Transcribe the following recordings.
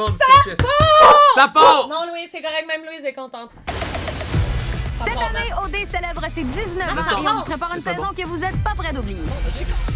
Bon, ça part! Non, Louise, c'est correct, même Louise est contente. Cette année, OD célèbre ses 19 ans et on vous prépare une saison que vous n'êtes pas prêts d'oublier.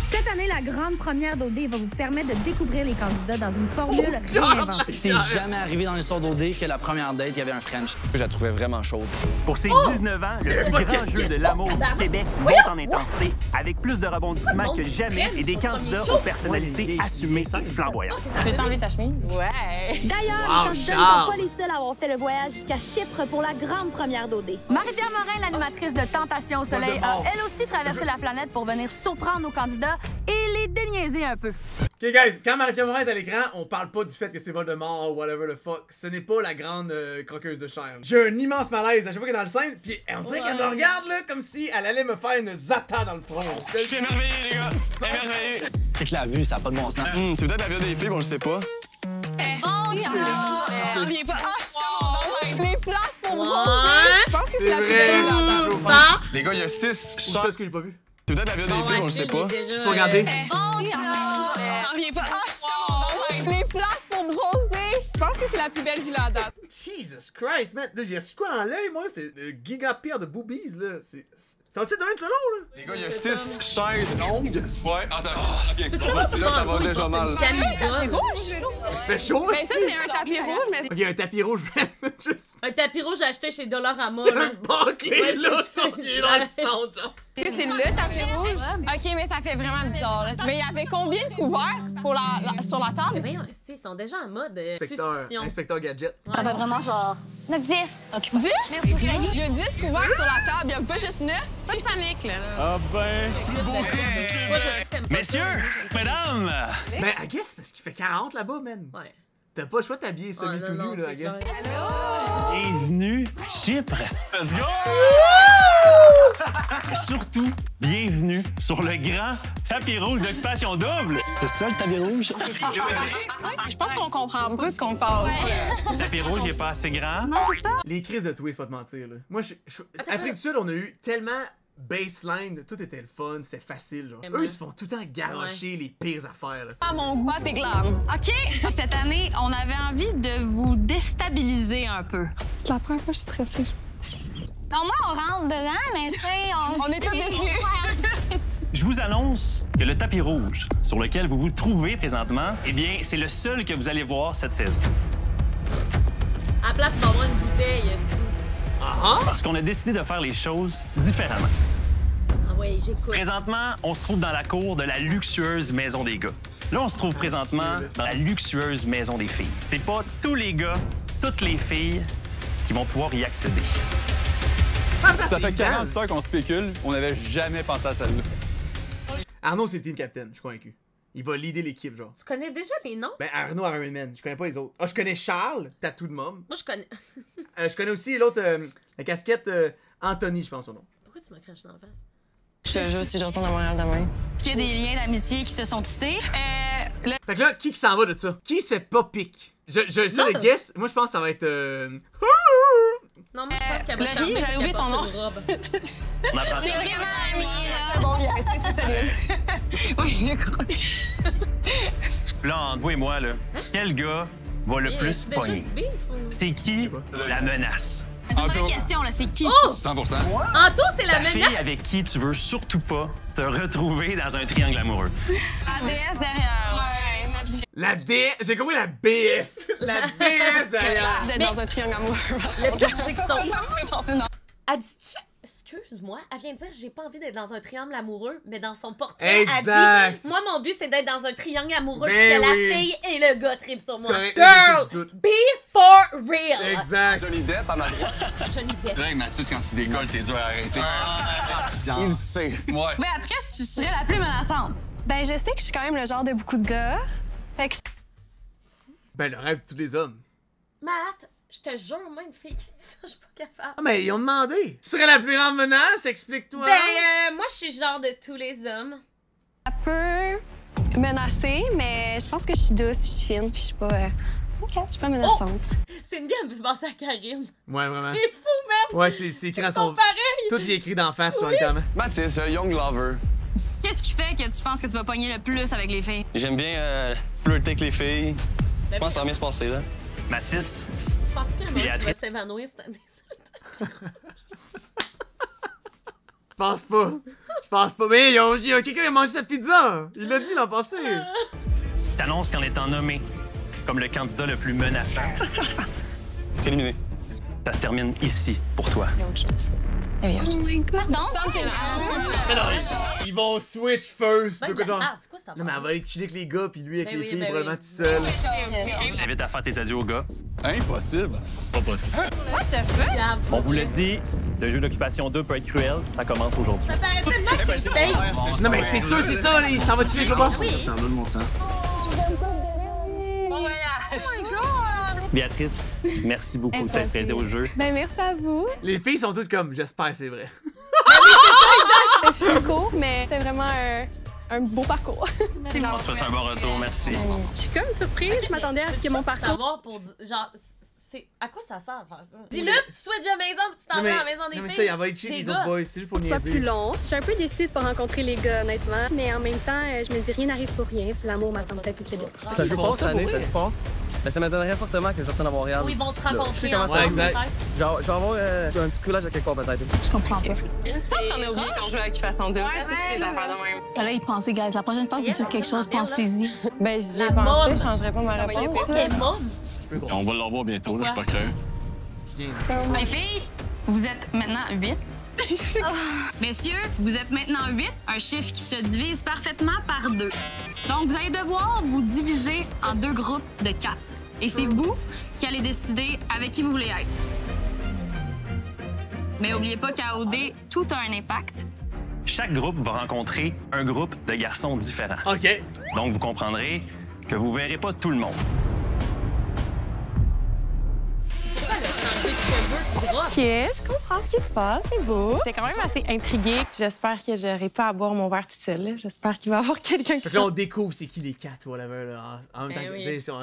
Cette année, la grande première d'OD va vous permettre de découvrir les candidats dans une formule réinventée. C'est jamais arrivé dans l'histoire d'OD que la première date, il y avait un French. Je la trouvais vraiment chaude. Pour ses 19 ans, le plus grand jeu de l'amour du Québec monte en intensité avec plus de rebondissements que jamais et des candidats aux personnalités assumées et flamboyantes. Tu veux t'enlever ta chemise? Ouais! D'ailleurs, les candidats ne sont pas les seuls à avoir fait le voyage jusqu'à Chypre pour la grande première d'OD. Marie-Pierre Morin, l'animatrice de Tentation au Soleil, a elle aussi traversé la planète pour venir surprendre nos candidats et les déniaiser un peu. Ok, guys, quand Marie-Pierre Morin est à l'écran, on parle pas du fait que c'est Voldemort ou whatever the fuck. Ce n'est pas la grande croqueuse de chair. J'ai un immense malaise à chaque fois qu'elle est dans le scène, puis on dirait qu'elle me regarde là comme si elle allait me faire une zata dans le front. Je suis émerveillé, les gars! Émerveillé! Check la vue, ça n'a pas de bon sens. C'est peut-être la vie des filles, on le sait pas. Reviens pas. Les places pour bronzer! Je pense que c'est la plus belle dans Les gars, il y a 6 Où ça, chants. ce que j'ai pas vu? C'est peut-être la vie des filles, on le sait pas. Faut regarder. Reviens pas. Les places pour bronzer! Je pense que c'est la plus belle villa à date. Jesus Christ, man. J'ai reçu quoi dans l'œil, moi? C'est le giga pire de boobies, là. Ça va-tu devenir trop long, là? Les gars, il y a 6 chaises longues. Ouais, attends. Ok, Peux-tu on va essayer là, ça va déjà mal. Camisole. Ça fait chaud, Ben, ça, aussi. c'est un tapis rouge, mais Ok, un tapis rouge, juste Un tapis rouge acheté chez Dollarama, là. un bâclé, là, il est dans le centre, genre. c'est le tapis rouge. OK, mais ça fait vraiment bizarre. Là. Mais il y avait combien de couverts pour sur la table? Voyons, ils sont déjà en mode suspicion. Inspecteur Gadget. Ça fait vraiment genre 9-10. 10? Il y a 10 couverts sur la table, il n'y a pas juste 9. Pas de panique, là. Ah ben... Moi, je t'aime pas Messieurs, mesdames! Ben, I guess, parce qu'il fait 40 là-bas, man. Ouais. T'as pas le choix de t'habiller semi-tout nu, là, I guess. Bienvenue à Chypre. Let's go! Surtout, bienvenue sur le grand tapis rouge d'Occupation Double. C'est ça le tapis rouge? Je pense qu'on comprend pas ce qu'on parle. Le tapis rouge n'est pas assez grand. Les crises de twist, pas te mentir, là. Moi, Afrique du Sud, on a eu tellement baseline, tout était le fun, c'était facile, genre. Eux, ils se font tout le temps garrocher les pires affaires, là. À mon goût, c'est glam. OK, cette année, on avait envie de vous déstabiliser un peu. C'est la première fois que je suis stressée. Au moins, on rentre dedans, mais tu sais, On est tous déçus. Je vous annonce que le tapis rouge sur lequel vous vous trouvez présentement, eh bien, c'est le seul que vous allez voir cette saison. À la place, il va avoir une bouteille. Parce qu'on a décidé de faire les choses différemment. Ah ouais, j'écoute. Présentement, on se trouve dans la cour de la luxueuse maison des gars. Là, on se trouve présentement dans la luxueuse maison des filles. C'est pas tous les gars, toutes les filles qui vont pouvoir y accéder. Ça fait 40 heures qu'on spécule, on n'avait jamais pensé à celle-là. Arnaud, c'est le team captain, je suis convaincu. Il va leader l'équipe, genre. Tu connais déjà les noms? Ben, Arnaud, Iron Man, je connais pas les autres. Ah, je connais Charles, tatou de môme. Moi, je connais. Je connais aussi l'autre, la casquette Anthony, je pense son nom. Pourquoi tu m'as craché dans la face? Je te jure, si je retourne à Montréal demain. il y a des liens d'amitié qui se sont tissés. Fait que là, qui s'en va de ça? Qui se fait pas pique? Je sais le guess, moi je pense que ça va être... Non, moi, je pense qu'elle va Laurie, charmer j'avais oublié ton nom. une robe. On apprend ça. Vraiment amis, là. Bon, bien, c'est salut. Oui, d'accord. Puis là, entre vous et moi, là, quel gars va le Hey, plus as-tu déjà pogner? du beef ou... C'est qui la menace? C'est une vraie question, là. C'est qui? Oh! 100%. Anto, c'est la La fille menace! avec qui tu veux surtout pas te retrouver dans un triangle amoureux. La déesse derrière. Ouais, notre La DS, j'ai compris la BS. La DS derrière. d'être dans un triangle amoureux. Le pire, c'est qu'ils sont... Non. Elle dit-tu... Excuse-moi, elle vient de dire j'ai pas envie d'être dans un triangle amoureux, mais dans son portrait, Exact. elle dit moi mon but c'est d'être dans un triangle amoureux Ben puis que oui. la fille et le gars trippent sur moi. correct, Girl, j'ai du doute. be for real. Exact. Johnny Depp en arrière. Johnny Depp. Greg, Mathis, quand tu décolles, c'est dur à arrêter. Il le sait. Ouais. Béatrice, tu serais la plus menaçante. Ben, je sais que je suis quand même le genre de beaucoup de gars. Fait que Ben, le rêve de tous les hommes. Matt, je te jure, moi une fille qui dit ça, je suis pas capable. Ah, mais ils ont demandé. Tu serais la plus grande menace, explique-toi. Ben, moi je suis genre de tous les hommes. ça peut menacer, mais je pense que je suis douce, puis je suis fine, puis je suis pas... Je suis pas menaçante. Cindy, elle me fait penser à Karine. Ouais, vraiment. C'est fou, man! Ouais, c'est écrit dans Ils sont son... pareils! Tout y est écrit d'en face, sur littéralement. Mathis, Young Lover. Qu'est-ce qui fait que tu penses que tu vas pogner le plus avec les filles? J'aime bien flirter avec les filles, Je pense que ça va bien se passer, là. Mathis, Je pense qu'il y en a un qui va Béatrice. s'évanouir cette année. Je pense pas. Je pense pas. Mais quelqu'un qui a mangé cette pizza. Il l'a dit l'an passé. t'annonce qu'en étant nommé comme le candidat le plus menaçant, T'es éliminé. ça se termine ici pour toi. Pardon? Ils vont switch first. Ben, De quoi, genre... ah, c'est quoi cette affaire? Non, mais elle va aller chiller avec les gars, puis lui avec Ben les oui, filles, ben probablement oui. tout seul. Je t'invite à faire tes adieux aux gars. Impossible. Pas possible. Gab, On vous le dit, le jeu d'occupation 2 peut être cruel. Ça commence aujourd'hui. Ça paraît tellement que c'est fake. Non, mais c'est sûr, c'est ça, là, il s'en va chiller avec le boss. Oui. Ça va de mon sang. Béatrice, merci beaucoup de t'être prêtée au jeu. Ben, merci à vous. Les filles sont toutes comme, j'espère, c'est vrai. C'était court, mais c'était vraiment un beau parcours. On te souhaite un bon retour, merci. Je suis comme surprise. Je m'attendais à ce que mon parcours... Savoir pour genre c'est à quoi ça sert à faire ça? Dis-le, tu switches à la maison puis tu t'en Non, mais, vas à la maison des non, mais filles. ça, elle va aller chiller Des les gars. autres boys, c'est juste pour soit plus niaiser. long. Je suis un peu déçue de pas rencontrer les gars, honnêtement. Mais en même temps, je me dis rien n'arrive pour rien. L'amour m'attend peut-être toutes les deux. Ils Ça joue font pas ça cette année, pour ça vrai. joue pas. Mais ça m'étonnerait fortement que je retourne à Montréal. Où ils vont se Je sais rencontrer comment ensemble ça- exact. peut-être. Genre, je vais avoir un petit coulage à quelque part peut-être. Je comprends pas. Je pense qu'on a oublié qu'on jouait à Occupation 2. C'est des affaires de même. Là, y pensez, guys. La prochaine fois que vous dites quelque chose, pensez-y. Ben, j'y La ai pensé. môme. Je changerais pas ma Pourquoi réponse. qu'elle est môme? On va le revoir bientôt, là, je suis pas creux. Les filles, vous êtes maintenant 8. Messieurs, vous êtes maintenant 8, un chiffre qui se divise parfaitement par 2. Donc, vous allez devoir vous diviser en 2 groupes de 4. Et c'est vous qui allez décider avec qui vous voulez être. Mais n'oubliez pas qu'à OD, tout a un impact. Chaque groupe va rencontrer un groupe de garçons différents. Ok. Donc, vous comprendrez que vous verrez pas tout le monde. Pourquoi le changer de cheveux drop? OK, je comprends ce qui se passe, c'est beau. J'étais quand même assez intriguée. J'espère que j'aurai pas à boire mon verre tout seul. là. J'espère qu'il va y avoir quelqu'un qui... Fait que là, on découvre c'est qui les 4, whatever, là. En même temps Eh que, oui. tu sais, si on-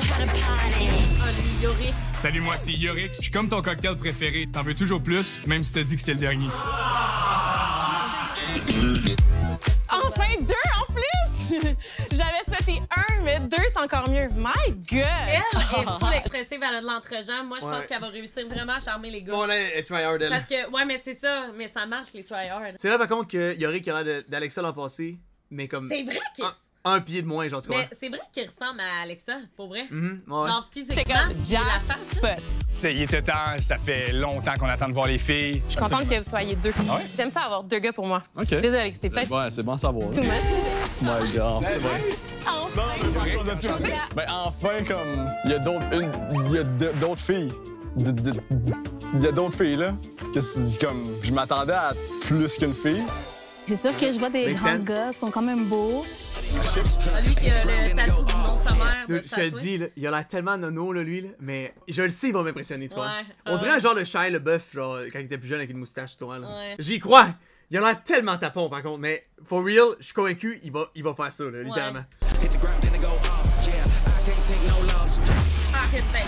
Ah, lui, Yorick. Salut, moi c'est Yorick. Je suis comme ton cocktail préféré. T'en veux toujours plus, même si t'as dit que c'était le dernier. Enfin, 2 en plus! J'avais souhaité 1, mais 2, c'est encore mieux. My God! Elle est full expressive, elle a de l'entre-gens. Moi, je Ouais. pense qu'elle va réussir vraiment à charmer les gars. Bon, là, elle try hard, elle. Parce que, ouais, mais c'est ça. Mais ça marche, les tryhards. C'est vrai, par contre, que Yorick a l'air d'Alexa l'an passé, mais comme C'est vrai qu'il... un pied de moins, genre, tu vois. Mais c'est vrai qu'il ressemble à Alexa, pour vrai. Ouais. Genre physiquement, C'est comme et la face. là. Il était temps, ça fait longtemps qu'on attend de voir les filles. Je suis contente que vous soyez 2. Ah ouais? J'aime ça avoir 2 gars pour moi. OK. Désolée, c'est peut-être Ouais, c'est bon à savoir. too much. My God, c'est vrai. Ben enfin, comme, il y a d'autres filles. Il y a d'autres filles, là. Que c'est comme, je m'attendais à plus qu'une fille. C'est sûr que je vois des Make grands sense. gars, ils sont quand même beaux. Lui qui a le tatou du nom de sa mère. de Je te le tatouer. dis, là, il a l'air tellement nono, là, lui, là, mais je le sais, il va m'impressionner, tu vois. Ouais, On dirait ouais. un genre de Shia LaBeouf, genre, quand il était plus jeune avec une moustache, tu vois, là. Ouais. J'y crois! Il a l'air tellement tapon, par contre, mais for real, je suis convaincu, il va faire ça, là, littéralement. Ah, que tête.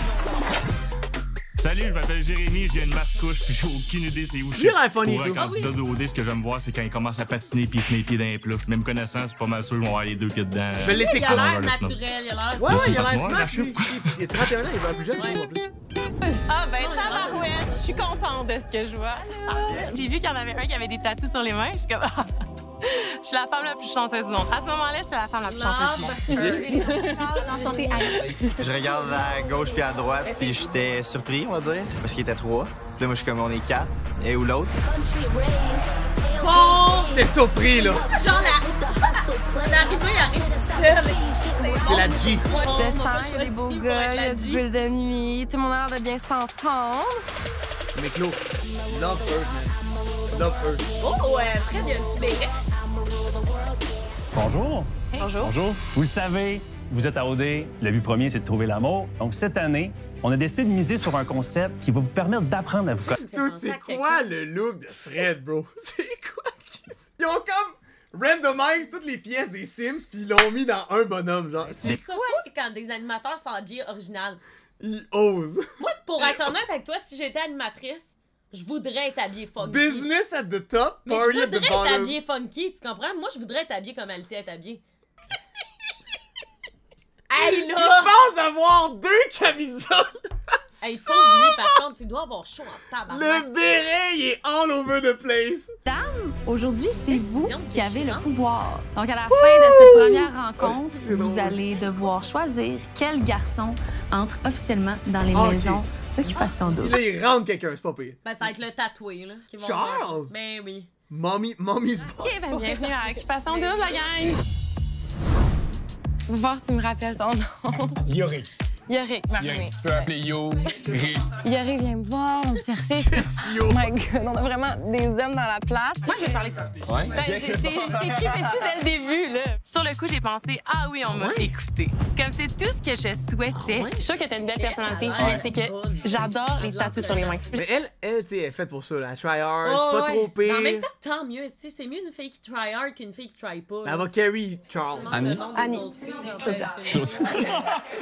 Salut, je m'appelle Jérémy, j'ai une masse couche, puis j'ai aucune idée c'est où je Lui, il a l'air funny, Pour un tout. candidat de OD, ce que j'aime voir, c'est quand il commence à patiner puis il se met les pieds dans les pluches. Même connaissant, c'est pas mal sûr qu'ils vont avoir les 2 pieds dedans. Je vais le laisser Il a cool. l'air le snob. naturel, il a l'air... Ouais, c'est il a une l'air patinoire, la smart, lui. Il est 31 ans, il va plus jeune, je trouve, en plus. Ah, ben, tabarouette, je suis contente de ce que je vois. là. J'ai vu qu'il y en avait un qui avait des tatous sur les mains. Je suis comme... Je suis la femme la plus chanceuse du monde. À ce moment-là, j'étais la femme la plus chanceuse du monde. Enchantée, Anne. Je regarde à gauche puis à droite, puis j'étais surpris, on va dire, parce qu'il était 3. Puis là, moi, je suis comme, on est 4. Et où l'autre? Bon! J'étais surpris, là. Genre, l'arrivée arrive seule. C'est la G. Je sens, il y a des beaux gars, il y a du bulle de nuit. Tout le monde a l'air de bien s'entendre. Mais Claude, love Earth, man. Love Earth. Oh, Fred, il y a un petit béret. Bonjour. Bonjour. Bonjour. Vous le savez, vous êtes à OD. Le but premier, c'est de trouver l'amour. Donc, cette année, on a décidé de miser sur un concept qui va vous permettre d'apprendre à vous connaître. Dude, c'est quoi le look de Fred, bro? C'est quoi ils ont comme randomisé toutes les pièces des Sims puis ils l'ont mis dans un bonhomme, genre. C'est ça, c'est quand des animateurs sont habillés original. Ils osent. Moi, pour être honnête avec toi, si j'étais animatrice, Je voudrais être habillée funky. Business at the top, mais party je at the voudrais être bottom. habillée funky, tu comprends? Moi, je voudrais être habillée comme Alicia est habillée. Hey, là! Il pense avoir 2 camisoles! Hey, pauvre lui, par contre, il doit avoir chaud en tabarnak. Le béret, il est all over the place! Dame, aujourd'hui, c'est vous Décision qui avez le déchirante. pouvoir. Donc, à la fin de cette première rencontre, Oh, c'est vous drôle. allez devoir choisir quel garçon entre officiellement dans les Ok. maisons d'occupation double. Là, il rentre quelqu'un, c'est pas pire. Ben, ça va être le tatoué, là. Qui va Charles! Ben oui. Mommy's boss. OK, ben bienvenue à Occupation Double, la gang! Voir, tu me rappelles ton nom. Yorick. Yorick, ma Yorick. famille. Tu peux m'appeler Yo. Rick. Yorick vient me voir, on me chercher. Oh my God, on a vraiment des hommes dans la place. Moi, je vais parler de ça. Ouais. Ben, j'ai écrit dessus dès le début, là. Sur le coup, j'ai pensé, ah oui, on m'a écouté. Comme c'est tout ce que je souhaitais. Je suis sûre que t'as une belle personnalité, mais c'est que j'adore les tatous sur les mains. Mais elle, tu sais, elle est faite pour ça, là. Elle try hard, Oh, c'est pas ouais. trop Mais en pire. même temps, tant mieux. Tu sais, c'est mieux une fille qui try hard qu'une fille qui try pas. Mais elle va carry Charles. Le nom des Annie. autres filles,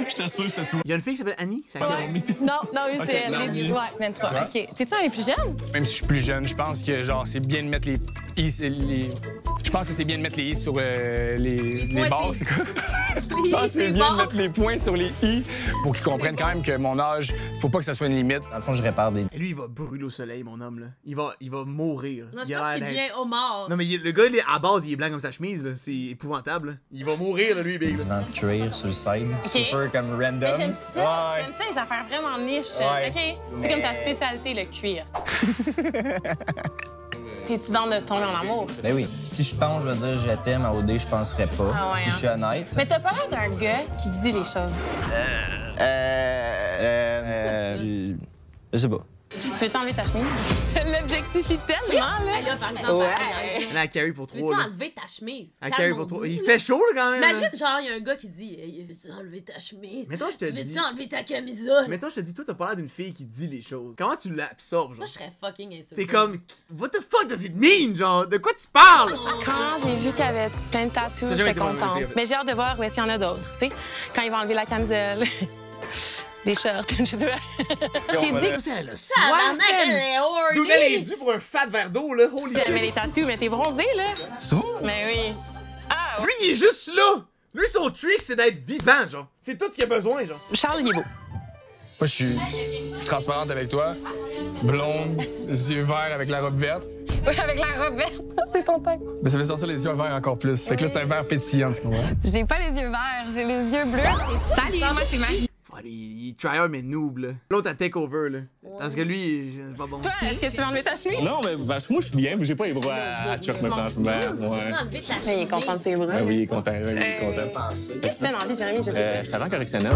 J'étais sûr que c'était tout. Il y a une fille qui s'appelle Annie, c'est à quel moment? Non, oui, c'est elle. Annie. Ouais, 23. OK. T'es-tu un des plus jeunes? Même si je suis plus jeune, je pense que genre c'est bien de mettre les je pense que c'est bien de mettre les i sur les Ouais, barres, c'est- c'est quoi? Je Oui, pense que c'est c'est bien bon. de mettre les points sur les i pour qu'ils comprennent quand même que mon âge, faut pas que ça soit une limite. Dans le fond, je répare des... Et lui, il va brûler au soleil, mon homme, là. Il va mourir. Non, je Il a pense l'air qu'il d'être- devient homard. Non, mais le gars, à base, il est blanc comme sa chemise, là. C'est épouvantable, là. Il va mourir, là, lui, big. du vent de cuir sur le side. Super comme random. Mais j'aime ça. Ouais. J'aime ça, les affaires vraiment niches. Ouais. OK? C'est comme ta spécialité, le cuir. T'es-tu dans de tomber en amour? Ben oui. Si je pense, je vais dire je t'aime, à OD, je penserais pas. Ah ouais, si je suis honnête. Mais t'as pas l'air d'un gars qui dit les choses. Je sais pas. Tu veux-tu enlever ta chemise? Je l'objectifie tellement, Hey, là. là, par exemple, Ouais. Là, elle carry pour Tu veux-tu 3, là. enlever ta chemise? Elle carry pour Calme-nous. 3. Il fait chaud, là, quand même. là. Imagine, genre, il y a un gars qui dit hey, veux-tu enlever ta chemise? Mettons, je te Tu dis. veux-tu enlever ta camisole? Mettons, je te dis, toi, t'as pas l'air d'une fille qui dit les choses. Comment tu l'absorbes, genre? Moi, je serais fucking insultée. T'es comme, what the fuck does it mean, genre? De quoi tu parles? Quand j'ai vu qu'il y avait plein de tatous, Ça a jamais j'étais été mon contente. idée, en fait. Mais j'ai hâte de voir où est-ce qu'il y en a d'autres. Tu sais, quand ils vont enlever la camisole, des shorts, je sais pas. Je t'ai dit Ça, elle a Tabarnak, soif, elle est horny! D'où elle est due pour un fat verre d'eau, là? Holy que j'aimais shit! les tatous, mais t'es bronzé, là. Tu trouves? Mais oui. Ah, Lui, il est juste là! Lui, son trick, c'est d'être vivant, genre. C'est tout ce qu'il a besoin, genre. Charles, il est beau. Moi, je suis transparente avec toi, blonde, les yeux verts avec la robe verte. Oui, avec la robe verte, c'est ton temps. Mais ça fait sortir les yeux verts encore plus. Fait que là, c'est un vert pétillant, tu comprends? J'ai pas les yeux verts, j'ai les yeux bleus. Salut, moi c'est Marie. Faut aller, il try hard, mais noob, là. L'autre a take over, là. Parce que lui, c'est pas bon. Toi, est-ce que tu veux enlever ta chemise? Non, mais moi, je suis bien. J'ai pas les bras à Chuck maintenant. Tu veux enlever ta chemise? Mais il est content de ses bras. Oui, il est content. Oui, il est content. Qu'est-ce que tu fais dans la vie, Jérémy? Je sais pas. Je suis agent correctionnel.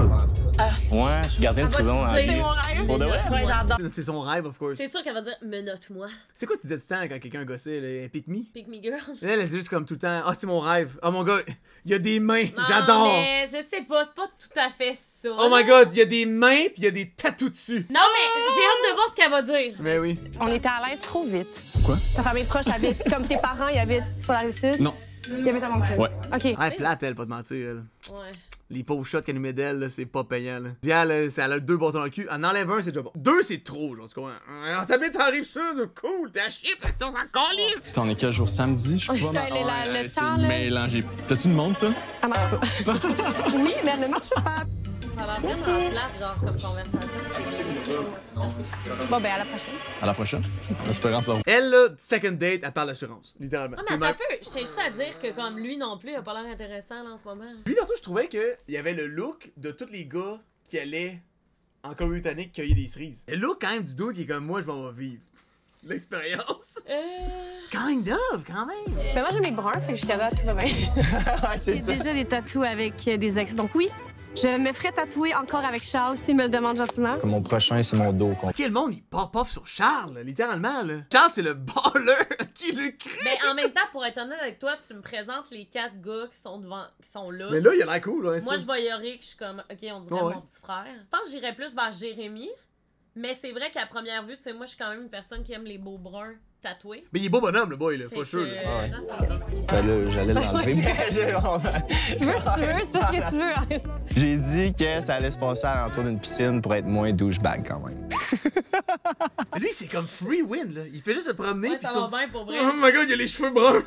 Ah, Moi, je suis gardien de prison en C'est c'est ville. mon rêve. Pour de vrai? Ouais, j'adore. C'est son rêve, of course. C'est sûr qu'elle va dire menotte-moi. C'est quoi tu disais tout le temps quand quelqu'un gossait, là? Pick me? Pick me girl. Là, elle dit juste comme tout le temps, ah, c'est mon rêve. Oh mon gars, il y a des mains, Non, j'adore. mais je sais pas, c'est pas tout à fait ça. Oh my god, il y a des mains pis il y a des tatous dessus. Non, mais j'ai hâte de voir ce qu'elle va dire. Mais oui. On était à l'aise trop vite. Ta famille proche habite comme tes parents, ils habitent sur la rive-sud? Non. Ils habitent à Moncton? Ouais. OK. Ah, elle est plate, elle, pas de mentir, elle. Ouais. Les pauvres shots qu'elle nous met d'elle, là, c'est pas payant, là. Dis, elle a 2 bâtons dans le cul. En enlève un, c'est déjà bon. 2, c'est trop, genre, tu comprends? T'habites en rive-sud, cool, t'es à chier, parce qu'on s'en calisse. T'en es quel jour? Samedi, je Oui, crois. ça, le temps, là. mélangé. T'as-tu une montre, ça? Elle marche pas. Oui, mais elle ne marche pas. Ça a l'air vraiment plate, genre, comme conversation. Bon, ben, à la prochaine. À la prochaine. En espérant ça va. Elle, là, second date, elle parle d'assurance, littéralement. Ah, mais attends un peu, je tiens juste à dire que comme lui non plus, il a pas l'air intéressant là, en ce moment. Lui, tantôt, je trouvais qu'il y avait le look de tous les gars qui allaient en Colombie-Britannique cueillir des cerises. Le look, quand même, du dude qui est comme moi, je m'en vais vivre. L'expérience. Kind of, quand même. Mais moi, j'ai mes bruns, fait que jusqu'à date, tout va bien. c'est J'ai déjà des tatous avec des ex. Donc oui, je me ferais tatouer encore avec Charles s'il me le demande gentiment. Mon prochain, c'est mon dos. Ok, le monde, il pop off sur Charles, là, littéralement, là. Charles, c'est le baller qui le crée. Mais en même temps, pour être honnête avec toi, tu me présentes les 4 gars qui sont devant, qui sont là. Mais là, il a l'air cool, hein, Moi, ça. je vois Yorick, je suis comme, ok, on dirait Ouais. mon petit frère. Je pense que j'irais plus vers Jérémy. Mais c'est vrai qu'à première vue, tu sais, moi, je suis quand même une personne qui aime les beaux bruns tatoués. Mais il est beau bonhomme, le boy, là, Fait pas que, sûr. là. attends, c'est ici. Ben là, j'allais l'enlever. Tu veux, c'est ce que tu veux. Arrête. J'ai dit que ça allait se passer à l'entour d'une piscine pour être moins douchebag quand même. Mais lui, c'est comme free win, là. Il fait juste se promener. Ouais, pis ça tout... va bien pour vrai. Oh my god, il a les cheveux bruns. ouais.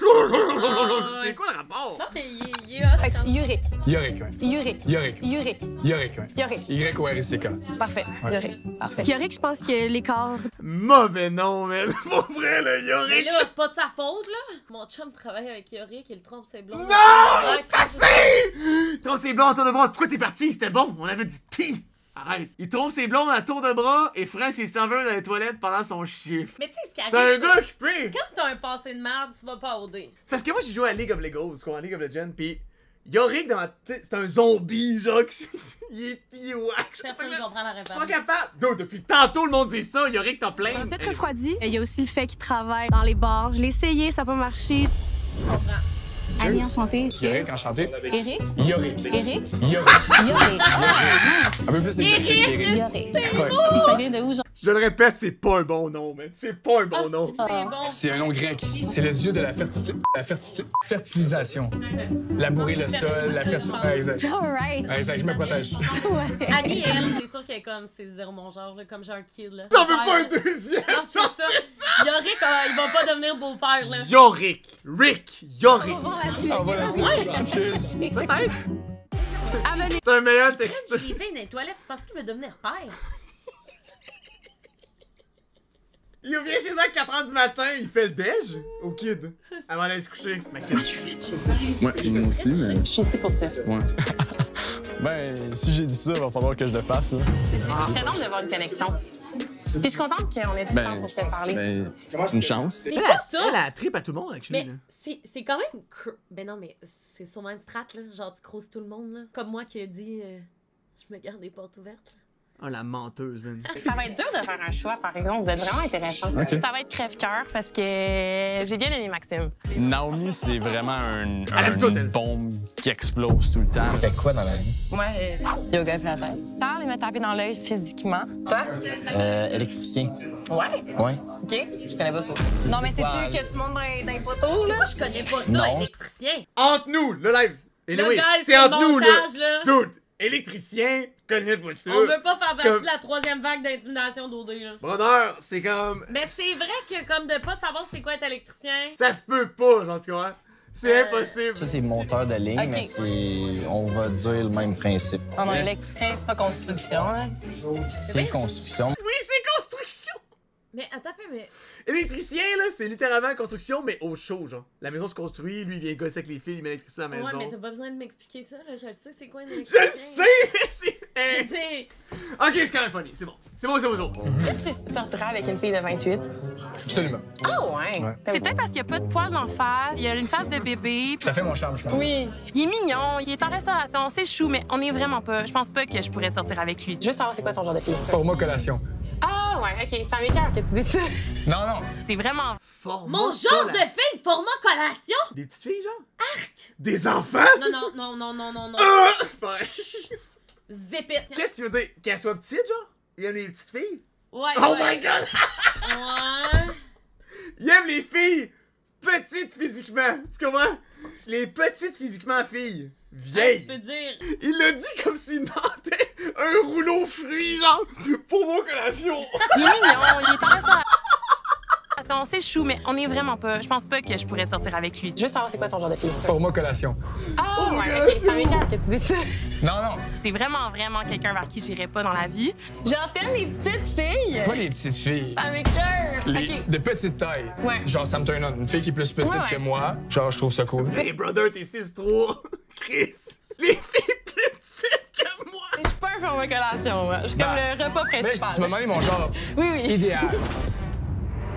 C'est quoi le rapport? Non, mais il est hot. Yorick. Yorick, ouais. Yorick. Yorick. Yorick. Yorick, ouais. Yorick. Y-O-R-I-C-K. Parfait. Ouais. Yorick. Parfait. Yorick, je pense que l'écart. Mauvais nom, man. Pour vrai, le Mais Yorick. là, c'est pas de sa faute, là. Mon chum travaille avec Yorick, il trompe ses blondes. Non! C'est assez! Trompe ses blondes à tour de bras. Pourquoi t'es parti? C'était bon. On avait du tea. Arrête. Il trompe ses blondes à tour de bras et French est serveur dans les toilettes pendant son chiffre. Mais tu sais, ce qui arrive. T'es un gars c'est- occupé. Quand t'as un passé de merde, tu vas pas au dé. C'est parce que moi j'ai joué à League of Legos, quoi, en League of Legends, pis Yorick dans ma tête, c'est un zombie, genre, il est whack. Personne ne comprend la Je suis référence. pas capable. Dude, depuis tantôt le monde dit ça, Yorick t'en plaint. Peut-être refroidi. Il y a aussi le fait qu'il travaille dans les bars. Je l'ai essayé, ça n'a pas marché. Je comprends. Annie, enchantée. Yorick, enchanté. Eric. Yorick. Eric. Yorick. Yorick. Un peu plus exotique, Eric, Yorick. Yorick. Ouais. Puis ça vient de où, genre? Je le répète, c'est pas un bon nom, man. C'est pas un bon nom. C'est bon. C'est un nom grec. C'est le dieu de la fertilisation. Labourer le sol, la fertilisation. Ouais, exact. All right. Ouais, exact, je me protège. Ouais. Annie, elle, c'est sûr qu'elle est comme, c'est zéro mon genre, là, comme j'ai un kid, là. J'en veux pas un deuxième. Non, c'est ça. Yorick, il va pas devenir beau-père, là. Yorick. Rick. Yorick. On va voir là-dessus. Ah, voilà, c'est Cheers. Peut-être. Amenez. C'est un meilleur texte. J'ai fait dans les toilettes, tu penses qu'il veut devenir père? Il vient chez eux à 4h du matin, il fait le déj au kid avant d'aller se coucher. Maxime. Ouais, moi aussi, mais. Je suis ici pour ça. Ouais. Ben, si j'ai dit ça, il va falloir que je le fasse, là. Je serais donc d'avoir une connexion. Puis je suis contente qu'on ait du temps pour se parler. Ben, c'est une chance. C'est pas ça! Elle a trip à tout le monde, actually. Mais c'est quand même. Ben non, mais c'est sûrement une strat, là. Genre, tu croses tout le monde, là. Comme moi qui ai dit, je me garde les portes ouvertes. Oh, la menteuse, man. Ça va être dur de faire un choix, par exemple. Vous êtes vraiment intéressant. Ok. Ça va être crève-cœur parce que j'ai bien aimé Maxime. Naomi, c'est vraiment aime tout, elle. une bombe qui explose tout le temps. Fait quoi dans la vie? Moi, yoga et pilates. Charles, il m'a tapé dans l'œil physiquement. Toi? Électricien. Ouais. Ouais. OK. Je connais pas ça. C'est Non, mais quoi, sais-tu que tu montes dans les poteaux, là? Moi, je connais pas ça, Non. électricien. Entre nous, le live. Et Le oui, gars, c'est c'est entre le nous, montage, là. là. Dude, électricien, connaît pas ça. On veut pas faire C'est partie comme- de la troisième vague d'intimidation d'OD, là. Brother, c'est comme. Mais c'est vrai que, comme de pas savoir c'est quoi être électricien. Ça se peut pas, genre, tu vois. C'est impossible. Ça, c'est moteur de ligne, Ok. mais c'est, on va dire, le même principe. Non, non, électricien, c'est pas construction, hein. C'est construction. Oui, c'est construction. Mais attends un peu, mais. Électricien, là, c'est littéralement construction, mais au chaud, genre. La maison se construit, lui, il vient gosser avec les fils, il met l'électricité dans la Ouais, maison. mais t'as pas besoin de m'expliquer ça, là. Je le sais, c'est quoi un Je électricien. le sais, mais c'est. Hey. T'sais, Ok, c'est quand même funny, c'est bon. C'est bon, c'est bon, c'est bon. Tu sortiras avec une fille de 28. Absolument. Ah ouais? C'est peut-être parce qu'il y a pas de poils d'en face, il y a une face de bébé. Ça fait mon charme, je pense. Oui. Il est mignon, il est en restauration, c'est chou, mais on est vraiment pas. Je pense pas que je pourrais sortir avec lui. Juste savoir c'est quoi ton genre de fille. Format collation. Ah ouais, ok, ça m'écoeure que tu dis ça. Non, non. C'est vraiment. Format mon genre de collation. fille, format collation? Des petites filles, genre? Arc! Des enfants? Non, non, non, non, non, non, non. Ah! C'est pas vrai. Zépite. Qu'est-ce qu'il veut dire? Qu'elle soit petite, genre? Il aime les petites filles? Ouais. Oh ouais. my god! Ouais. Il aime les filles petites physiquement. Tu comprends? Les petites physiquement filles. Hey, Vieilles. tu peux dire. Il l'a dit comme s'il mentait un rouleau fruit, genre, pour vos collations. Il est mignon, il est en restauration. C'est chou, mais on est vraiment pas. Je pense pas que je pourrais sortir avec lui. Juste savoir c'est quoi ton genre de fille. Format collation. Ah Oh my ouais, God, ok, ça m'écoeure que tu dis ça. Non, non. C'est vraiment, vraiment quelqu'un vers qui j'irais pas dans la vie. Genre, t'aimes les petites filles? Pas les petites filles. Ça m'écoeure. Les Ok. de petite taille. Ouais. Genre, ça me turn on. Une fille qui est plus petite Ouais, ouais. que moi. Genre, je trouve ça cool. Hey brother, t'es 6'3". Chris. Les filles plus petites que moi. Je suis pas un format collation, moi. Je suis comme le repas Mais principal. tu m'as demandé mon genre Oui, oui. idéal.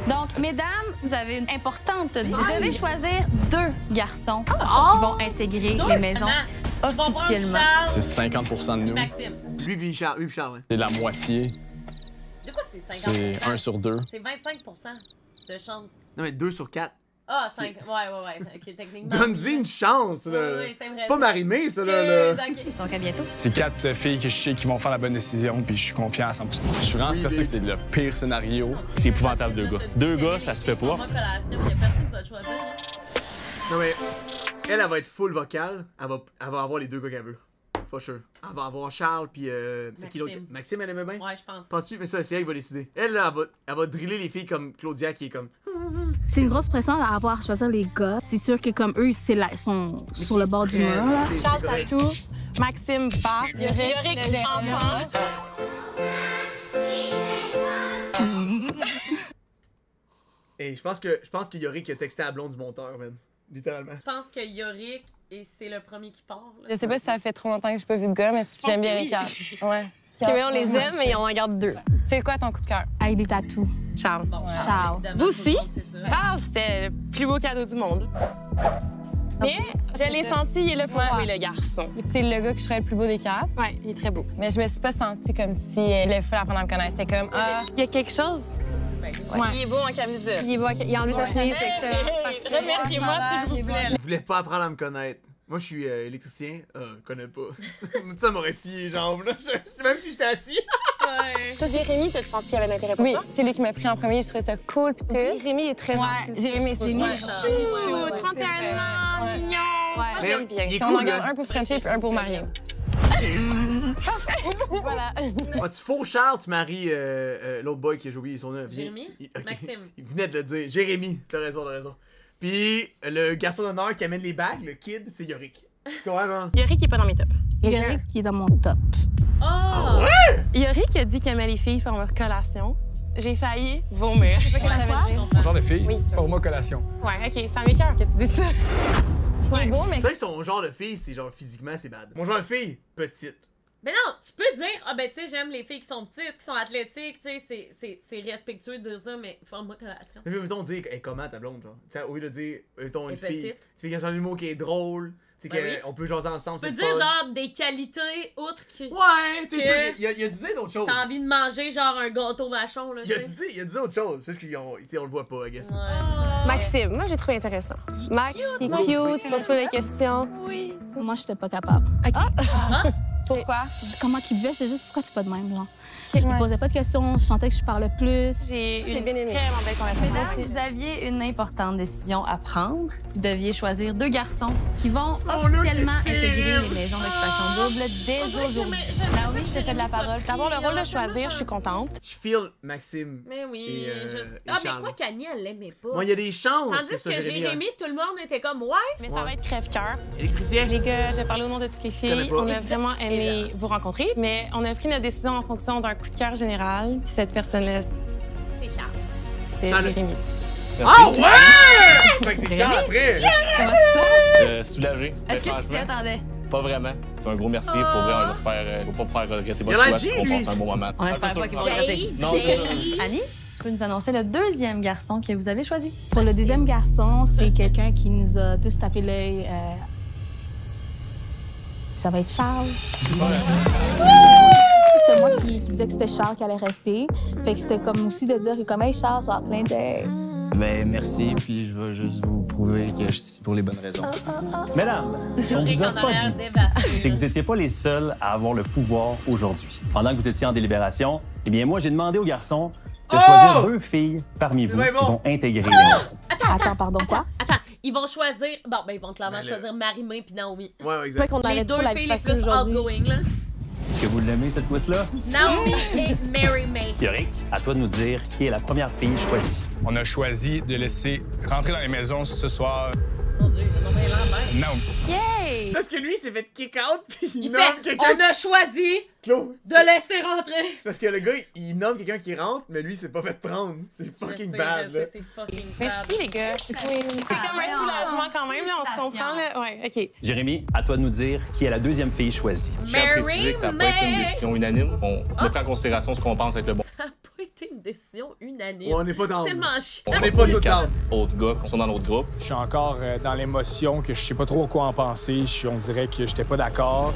Donc, mesdames, vous avez une importante. Vous devez choisir 2 garçons qui vont intégrer les maisons officiellement. C'est 50% de nous. Maxime. Lui puis Charles, ouais. C'est la moitié. De quoi c'est 50? C'est 1 sur 2. C'est 25% de chance. Non, mais 2 sur 4. Ah, 5. Ouais. Ok, techniquement. Donne-y une chance, là. Oui, c'est vrai, C'est pas ça. Marimé, ça, là. Ok. Donc, à bientôt. C'est 4 filles que je sais qui vont faire la bonne décision, puis je suis confiant à 100%. Je suis vraiment stressé que c'est le pire scénario. C'est épouvantable, 2 gars. 2 gars, ça se fait pas. Format collation, il y a personne qui va te choisir. Hein. Non, mais elle va être full vocale. Elle va avoir les 2 gars qu'elle veut. for sure. Elle va avoir Charles, puis c'est qui l'autre? Maxime, elle aimait bien? Ouais, je pense. Penses-tu? Mais ça, c'est elle qui va décider. Elle, là, elle va driller les filles comme Claudia, qui est comme... C'est une grosse pression à avoir à choisir les gars. C'est sûr que comme eux, sont sur le bord du mur. Là. Charles Tatou, Maxime Bat, Yorick enfant. Et je pense que Yorick a texté à blonde du monteur, man. Littéralement. Je pense que Yorick, et c'est le premier qui part. Là. Je sais pas si ça fait trop longtemps que j'ai pas vu de gars, mais j'aime bien les quatre. Ouais. Okay, on les aime, mais on en garde 2. C'est quoi ton coup de cœur? Avec des tatous. Charles. Bon, Charles. Vous aussi? Charles, c'était le plus beau cadeau du monde. Mais je l'ai senti, il est là pour jouer, le garçon. C'est le gars que je serais le plus beau des quatre. Ouais, il est très beau. Mais je me suis pas sentie comme si il avait fallu apprendre à me connaître. C'était comme, il y a quelque chose. Ouais. Il est beau en camisole. Il est beau, il a enlevé sa chemise, c'est excellent. Remerciez-moi, s'il vous plaît. Je voulais pas apprendre à me connaître. Moi, je suis électricien. Je connais pas. Ça m'aurait scié les jambes, là. Même si j'étais assis. Ouais. Toi, Jérémy, t'as-tu senti qu'il y avait de l'intérêt pour toi? Oui, c'est lui qui m'a pris en premier. Je trouvais ça cool. Puis Jérémy est très gentil. Jérémy, c'est génial. Chou, 31 ans, mignon. Ouais, j'aime bien. On en garde un pour Frenchie puis un pour marier. Voilà. Tu faux Charles, tu maries l'autre boy qui a oublié son nom. Jérémy? Maxime. Il venait de le dire. Jérémy, t'as raison. Puis le garçon d'honneur qui amène les bagues, le kid, c'est Yorick. Tu comprends, genre? Yorick qui est pas dans mes tops. Yorick qui est dans mon top. Oh! Ah ouais? Yorick a dit qu'il aimait les filles format collation. J'ai failli vomir. Je sais pas ce que ça veut dire. Mon genre de fille? Oui. Format collation. Ouais, OK. Ça m'écoeure que tu dises ça. Il est beau, mais... C'est vrai que son genre de fille, c'est genre physiquement, c'est bad. Mon genre de fille, petite. Mais non, tu peux dire, ah ben tu sais, j'aime les filles qui sont petites, qui sont athlétiques, tu sais, c'est respectueux de dire ça, mais forme-moi collation. Mais mettons dire, hey, comment ta blonde, genre? T'sais, au lieu de dire, mettons une fille, petite. tu fais qu'il y a un humour qui est drôle, tu sais, qu'on peut jaser ensemble, c'est fun. Tu peux dire genre des qualités outre que. Ouais, tu sais, il a dit d'autres choses. T'as envie de manger genre un gâteau vachon, là. Il a dit autre chose, juste qu'on le voit pas, I guess. Ouais. Maxime, moi j'ai trouvé intéressant. Max, c'est cute, pose pas de questions. Oui. Moi, j'étais pas capable. OK. Pourquoi? Comment qu'il vivait, c'est juste pourquoi tu pas de même, genre. Il me posait pas de questions, je sentais que je parlais plus. J'ai une bien aimé. Vraiment belle conversation. Mesdames, vous aviez une importante décision à prendre. Vous deviez choisir 2 garçons qui vont officiellement intégrer les maisons d'occupation double dès aujourd'hui. Naomi, je te cède la parole. D'avoir le rôle de choisir, je suis contente. Je feel Maxime. Mais oui, et mais quoi qu'Annie, elle l'aimait pas. Moi, il y a des chances. Tandis que Jérémy, tout le monde était comme, ouais. Mais ça va être crève-cœur. Électricien. Les gars, je vais parler au nom de toutes les filles. On a vraiment aimé vous rencontrer, mais on a pris notre décision en fonction d'un coup de cœur général. Puis cette personne-là, c'est Charles. C'est Jérémy. Ah ouais! Fait que c'est Charles après. Comment tu sens? Soulagé. Est-ce que tu t'y attendais? Pas vraiment. Un gros merci pour vrai. J'espère pas vous faire regretter votre choix. On passe un bon moment. On espère pas qu'il va regretter. Non, c'est ça. Annie, tu peux nous annoncer le 2e garçon que vous avez choisi? Pour le 2e garçon, c'est quelqu'un qui nous a tous tapé l'œil. Ça va être Charles. C'était moi qui disais que c'était Charles qui allait rester. Fait que c'était comme aussi de dire que comme hey Charles, soit clin d'œil. Ben merci, puis je vais juste vous prouver que je suis ici pour les bonnes raisons. Mesdames, on vous a pas dit, c'est que vous n'étiez pas les seuls à avoir le pouvoir aujourd'hui. Pendant que vous étiez en délibération, eh bien moi j'ai demandé aux garçons de choisir 2 filles parmi vous qui vont intégrer les maisons. Attends, pardon, quoi? Attends, ils vont choisir. Bon, ben, ils vont clairement choisir Marie-Mé puis Naomi. Ouais, exactement. Les 2 filles les plus outgoing, là. Est-ce que vous l'aimez, cette quiz-là? Naomi et Mary-May. Yorick, à toi de nous dire qui est la première fille choisie. On a choisi de laisser rentrer dans les maisons ce soir. Mon Dieu, non, mais Lambert. Naomi. Yay! C'est parce que lui, il s'est fait kick out puis il fait, nomme quelqu'un. on a choisi de laisser rentrer. C'est parce que le gars, il nomme quelqu'un qui rentre, mais lui, il s'est pas fait prendre. C'est fucking bad, là. C'est fucking bad. Merci, les gars. C'est comme un soulagement quand même, là, on se comprend, là. Ouais, OK. Jérémy, à toi de nous dire qui est la 2e fille choisie. Je tiens à préciser que ça n'a pas été une décision unanime. On mettra en considération ce qu'on pense être le bon. Ça n'a pas été une décision unanime. Ouais, on n'est pas dans. C'est tellement chiant. On n'est pas tout dans. Autres gars qui sont dans l'autre groupe. Je suis encore dans l'émotion que je sais pas trop quoi en penser. On dirait que j'étais pas d'accord.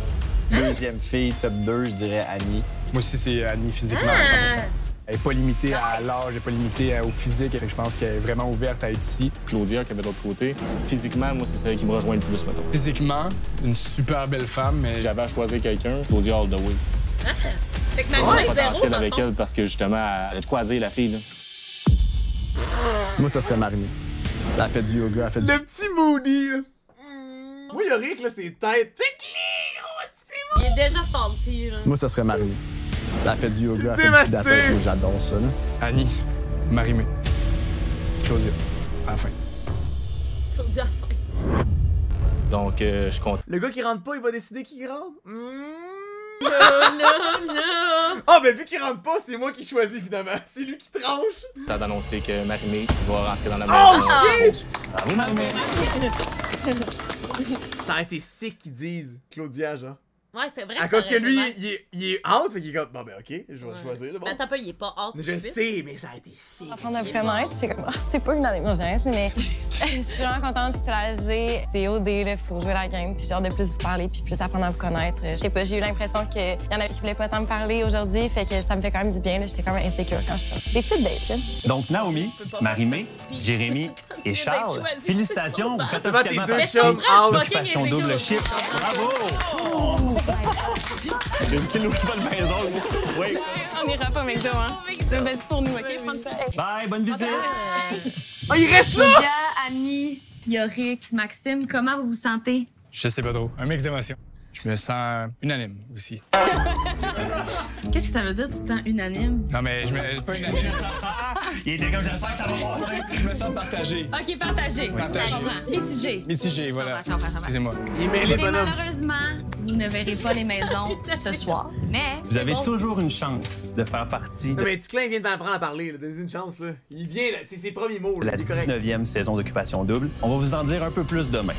2e fille, top 2, je dirais Annie. Moi aussi, c'est Annie physiquement à 100%. Elle n'est pas limitée à l'âge, elle n'est pas limitée au physique. Fait que je pense qu'elle est vraiment ouverte à être ici. Claudia, qui avait de l'autre côté. Physiquement, moi, c'est celle qui me rejoint le plus, mettons. Physiquement, une super belle femme, mais... J'avais à choisir quelqu'un, Claudia all the way. Fait que ma potentiel avec elle parce que, justement, elle a de quoi à dire, la fille, là. Moi, ça serait Marie. Elle a fait du yoga, elle a fait du... Le petit Moody, là. Moi, Yorick, là, c'est tête. C'est clé, gros, c'est Il est déjà salty, là. Moi, ça serait Marie. Elle a fait du yoga, elle fait Dévasté. du pilates, j'adore ça. Là. Annie, Marie-Mé, Claudia, à la fin. Claudia, fin. Donc, je compte. Le gars qui rentre pas, il va décider qui rentre? Non, non, non. Ah, ben vu qu'il rentre pas, c'est moi qui choisis finalement. C'est lui qui tranche. T'as d'annoncer que Marie-Mé, tu vas rentrer dans la Oh maison. shit! Bravo, Marie-Mé. Ça a été sick qu'ils disent Claudia, genre. Ouais, c'est vrai. À cause que lui, il est out, fait qu'il est comme, bon ben ok, je vais choisir le bon. Mais attends pas, il est pas out. Je sais, mais ça a été sick. Apprendre à vous connaître, j'étais comme, c'est pas une année de mon jeunesse, mais je suis vraiment contente, je suis soulagée. C'est OD, là, faut jouer la game, puis j'ai hâte de plus vous parler, puis plus apprendre à vous connaître. Je sais pas, j'ai eu l'impression qu'il y en avait qui voulaient pas tant me parler aujourd'hui, fait que ça me fait quand même du bien, là. J'étais quand même insécure quand je suis sortie. Des petites dates, là. Donc, Naomi, Marie-Mé, Jérémy et Charles, félicitations, vous faites Devant tes officiellement deux partie chums out. d'Occupation Double Shift. Bravo! C'est nous qui pas le maison. Oui. On ira pas, McDo, hein? C'est bête pour nous, OK? Bye, bonne visite. Oh, il reste là! Claudia, Annie, Yorick, Maxime, comment vous vous sentez? Je sais pas trop. Un mix d'émotions. Je me sens unanime aussi. Qu'est-ce que ça veut dire, tu te sens unanime? Non, mais je me... pas unanime. Il était comme, je sens que ça va passer. Je me sens partagé. OK, partagé. Partagé. Mitigé. Mitigé, voilà. Je comprends. Excusez-moi. Il est mêlé, Et bonhomme. malheureusement, vous ne verrez pas les maisons ce soir. Mais Vous avez toujours une chance de faire partie Non, de mais Ticlin vient de m'apprendre à parler, là. Donnez-lui une chance, là. Il vient, là. C'est ses premiers mots, là. la Il est correct. 19e saison d'Occupation Double. On va vous en dire un peu plus demain.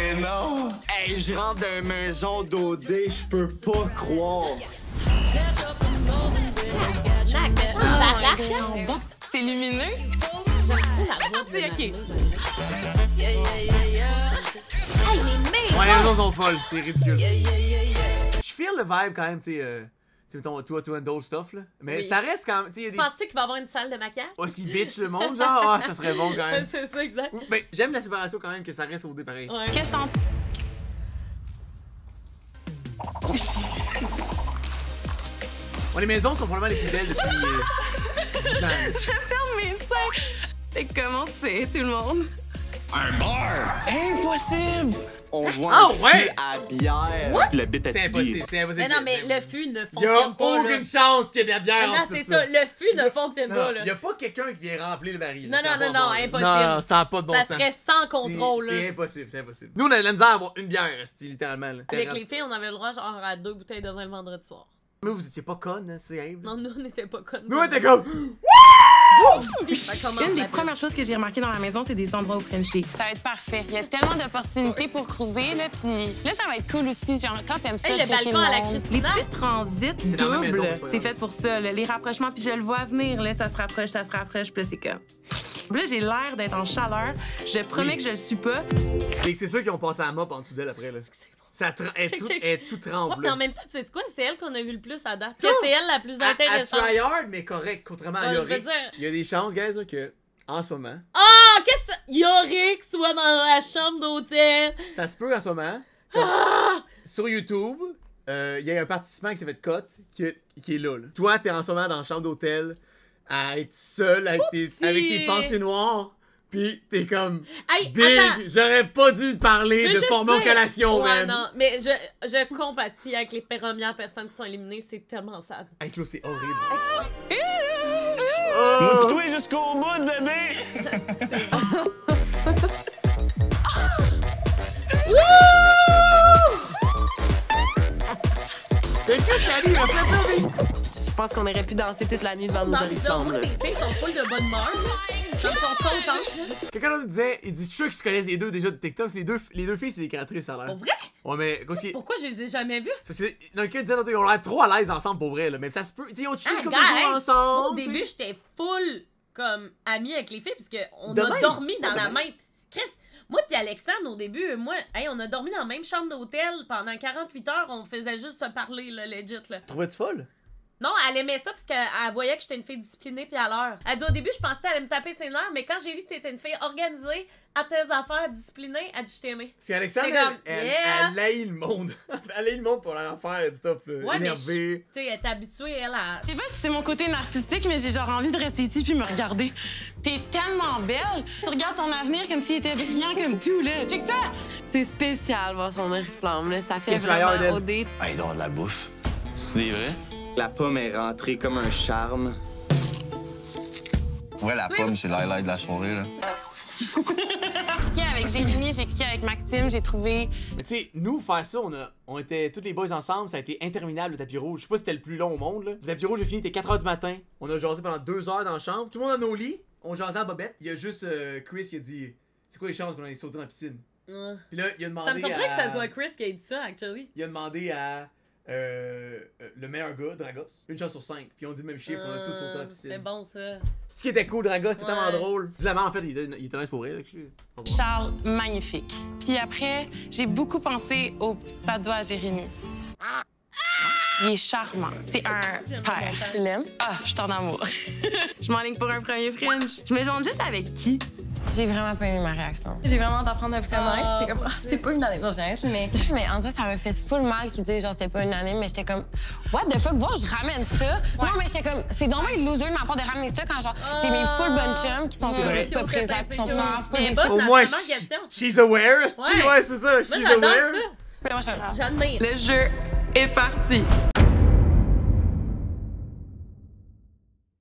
Eh non! Hey, je rentre dans une maison d'OD, je peux pas croire. C'est lumineux? OK. Ouais, les autres sont folles, c'est ridicule. Je feel le vibe quand même, tu sais, mettons, toi, and stuff, là. Mais Oui. ça reste quand même, tu sais, Tu penses-tu qu'il va y avoir une salle de maquillage? Est-ce qu'il bitch le monde, genre? Ah, ça serait bon quand même. C'est ça, exact. Ben, j'aime la séparation quand même, que ça reste au dé pareil. Ouais. Qu'est-ce que t'en... Bon, les maisons sont probablement les plus belles depuis 10 ans. Je ferme mes seins. C'est comment c'est, tout le monde? Un bar! Impossible! On voit Ah un fût ouais? à bière. What? Le bit à C'est impossible, c'est impossible. Mais non, mais le fût ne Y'a fonctionne pas. aucune là. chance qu'il y ait de la bière Non, en c'est ça. Le fût ne fonctionne pas, là. Y'a pas quelqu'un qui vient remplir le baril. Non, ça a non, pas non, bon, là. impossible. Non, ça a pas de bon Ça sens. serait sans contrôle, là. C'est impossible, c'est impossible. Nous, on avait la misère à avoir une bière, littéralement. Là. Avec les filles, on avait le droit genre à 2 bouteilles de vin le vendredi soir. Mais vous étiez pas connes, hein, c'est humble. Non, nous, on n'était pas connes. Nous, on était comme. Une des premières choses que j'ai remarquées dans la maison, c'est des endroits où Frenchie. Ça va être parfait. Il y a tellement d'opportunités pour cruiser, là, puis là, ça va être cool aussi, genre, quand t'aimes ça, Hey, le checker balcon le à la monde. Christina. Les petits transits C'est dans la maison, doubles, c'est pas c'est grave. fait pour ça, là, les rapprochements, puis je le vois venir, là, ça se rapproche, puis là, c'est comme... Là, j'ai l'air d'être en chaleur. Je promets Oui. que je le suis pas. Et que c'est sûr qu'ils ont passé à la mop en dessous d'elle après, là. Ça est Check, tout, check. est tout tremble. Ouais, mais là. en même temps, tu sais quoi? C'est elle qu'on a vu le plus à date. Non. C'est elle la plus À intéressante. tryhard, mais correct, contrairement à Ouais, je veux Yorick. dire- Il y a des chances, guys, là, que, en ce moment, Ah! Qu'est-ce que Yorick soit dans la chambre d'hôtel? ça se peut en ce moment, sur YouTube, il y a un participant qui s'est fait cut, qui est là, là. Toi, t'es en ce moment dans la chambre d'hôtel, à être seul avec tes pensées noires. Pis t'es comme Hey, big, attends. j'aurais pas dû te parler Je veux de juste former en dire- collation, Ouais, man. non, mais je compatis avec les premières personnes qui sont éliminées, c'est tellement sad. Hey, Claude, c'est horrible. Moi pis toi jusqu'au bout, bébé! Je pense qu'on aurait pu danser toute la nuit devant nos Dans horizons. les filles sont full de bonne humeur, comme sont contentes. Quelqu'un d'autre disait, il dit, je suis sûr qu'ils se connaissent les deux déjà de TikTok. Les deux filles, c'est des créatrices, ça a l'air. Pour vrai? Ouais, mais aussi. Pourquoi je les ai jamais vues? Parce que dans le cas, disait, ils ont l'air trop à l'aise ensemble pour vrai, là. Mais ça se peut. Tu sais, ils ont chillé comme des jours Guys, ensemble. au tu sais. début, j'étais full comme amie avec les filles, puisque on De a même. dormi dans De la même. même. Chris, moi puis Alexandre, au début, on a dormi dans la même chambre d'hôtel pendant 48 heures, on faisait juste se parler, là, legit, là. Trouvais-tu folle? Non, elle aimait ça parce qu'elle voyait que j'étais une fille disciplinée puis à l'heure. Elle dit au début, je pensais qu'elle allait me taper ses nerfs, mais quand j'ai vu que t'étais une fille organisée, à tes affaires, disciplinée, elle dit je t'ai aimé. Parce qu'Alexandre, elle haït le monde. Elle haït le monde pour leur faire du stuff énervé. Tu sais, elle est habituée, elle, à... Je sais pas si c'est mon côté narcissique, mais j'ai genre envie de rester ici puis me regarder. T'es tellement belle. Tu regardes ton avenir comme s'il était brillant comme tout, là. Check-toi! C'est spécial voir son oriflamme, là. Ça fait vraiment OD. Hey, donc de la bouffe. C'est vrai? La pomme est rentrée comme un charme. Ouais, la pomme, c'est l'highlight de la soirée, là. J'ai cliqué avec Jérémy, j'ai cliqué avec Maxime, j'ai trouvé... Mais tu sais, nous, faire ça, on était tous les boys ensemble, ça a été interminable le tapis rouge. Je sais pas si c'était le plus long au monde, là. Le tapis rouge, j'ai fini, il était 4h du matin. On a jasé pendant 2 heures dans la chambre. Tout le monde dans nos lits, on jasait en bobette. Il y a juste Chris qui a dit « C'est quoi les chances qu'on aille sauter dans la piscine? » Puis là, il a demandé Ça me surprend que ça soit Chris qui ait dit ça, actually. Il a demandé à... le meilleur gars, Dragos, 1 chance sur 5. Puis on dit le même chiffre, on a tous sauté dans la piscine. C'est bon ça. Ce qui était cool, Dragos, c'était tellement drôle. Finalement, en fait, il était nice pour rire. Charles, magnifique. Puis après, j'ai beaucoup pensé au petit padois à Jérémy. Il est charmant. C'est un père. Tu l'aimes? Ah, je suis en amour. Je m'enligne pour un premier French. Je me joins juste avec qui? J'ai vraiment pas aimé ma réaction. J'ai vraiment hâte d'apprendre à vous connaître. J'étais comme, c'est pas unanime. Non, j'ai rien, mais en tout cas, ça m'a fait full mal qu'ils disent genre c'était pas unanime, mais j'étais comme, what the fuck, voir, je ramène ça. Non, mais j'étais comme, c'est dommage loser de ma part de ramener ça quand genre j'ai mes full bonnes chums qui sont pas présents, qui sont vraiment full déçus. Au moins, she's aware, ouais, c'est ça, she's aware. J'admire. Le jeu est parti.